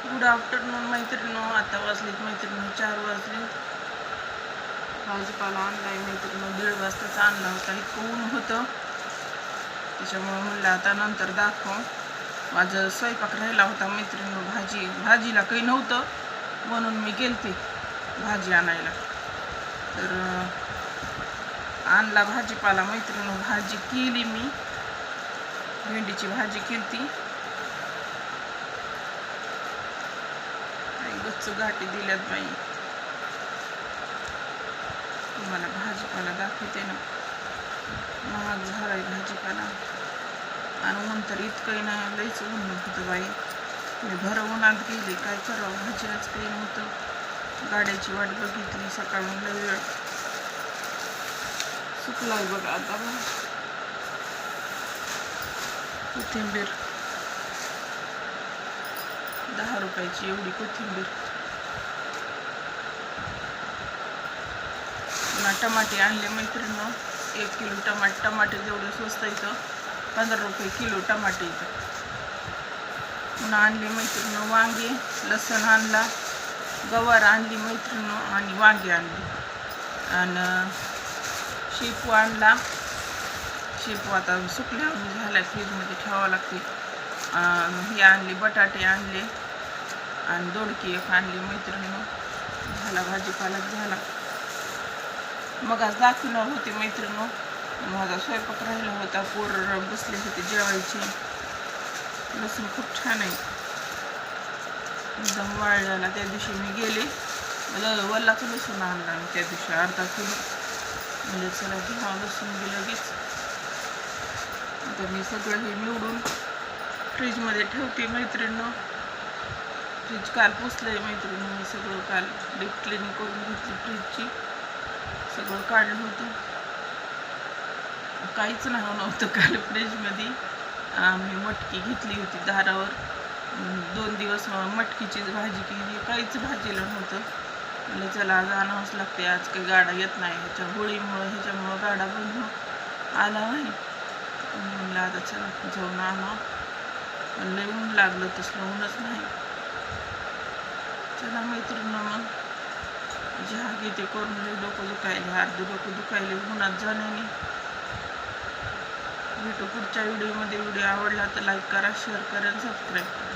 Good afternoon मैत्रिणीनो. आता वाजलेत मैत्रिणीनो 4 वाजले. भाजीपाला आणलाय मैत्रिणीनो. 1:30 वाजताच आणला होता. इतकं ऊन होतं त्याच्यामुळे म्हणलं आता नंतर दाखव. माझं स्वयंपाक राहिला होता मैत्रिणीनो. भाजीला काही नव्हतं म्हणून मी गेलते भाजी आणायला. तर आणला भाजीपाला मैत्रिणीनो. भाजी केली मी. भेंडीची भाजी केली. गच्च गाठी दिल्यात बाई. तुम्हाला भाजीपाला दाखवते ना. महाग झालाय भाजीपाला. आणि ऊन तर इतकं नाही, लईच ऊन होतं बाई. मी भर उन्हात गेले, काय करावं. भाजीलाच काही नव्हतं. गाड्याची वाट बघितली सकाळून लई वेळ. सुकलाय बघा आता. कोथिंबीर 10 रुपयाची एवढी कोथिंबीर. पुन्हा टमाटे आणले मैत्रिणीनो. 1 किलो टमाटे जेवढे स्वस्त इथं 15 रुपये किलो टमाटे इथं. पुन्हा आणले मैत्रिणीनो वांगे, लसूण आणला, गवार आणली मैत्रिणीनो आणि वांगे आणली. आणि शेपू आणला. शेपू आता सुकल्यावर झाला, फ्रीजमध्ये ठेवावं लागते. हे आणले बटाटे आणले आणि दोडकी एक आणली मैत्रिणीनो. झाला भाजीपालाच झाला. मग आज दाखवणार होती मैत्रिणीनो. माझा स्वयंपाक राहिला होता. पोरं बसले होते जेवायचे. लसूण खूप छान आहे, एकदम वाळलेला. त्या दिवशी मी गेले वल्लाच लसूण आणला मी त्या दिवशी अर्धा किलो. म्हणजे चला घ्या लसूण बी लगेच. आता मी सगळं हे निवडून फ्रीजमध्ये ठेवते मैत्रिणीनो. फ्रीज काल पुसलंय मैत्रिणीनो. मी सगळं काल डीप क्लिनिंग करून घेतली फ्रीजची. सगळं काढलं होतं. काहीच नव्हतं काल फ्रीजमध्ये. मी मटकी घेतली होती दारावर. 2 दिवस मटकीचीच भाजी केली. काहीच भाजीला नव्हतं. म्हणजे चला आज आणावंच लागते. आज काही गाडा येत नाही ह्याच्या ह्याच्यामुळं गाडा बंद आला नाही. म्हणलं आता चला जाऊन आणा. पण लई ऊन लागलं, तसलं ऊनच नाही. चला मैत्रिणीनं मग चहा घेते करून. लई डोकं दुखायले, अर्धं डोकं दुखायले उन्हात जाण्याने. भेटू पुढच्या व्हिडिओमध्ये. व्हिडिओ आवडला तर लाईक करा, शेअर करा आणि सबस्क्राईब करा.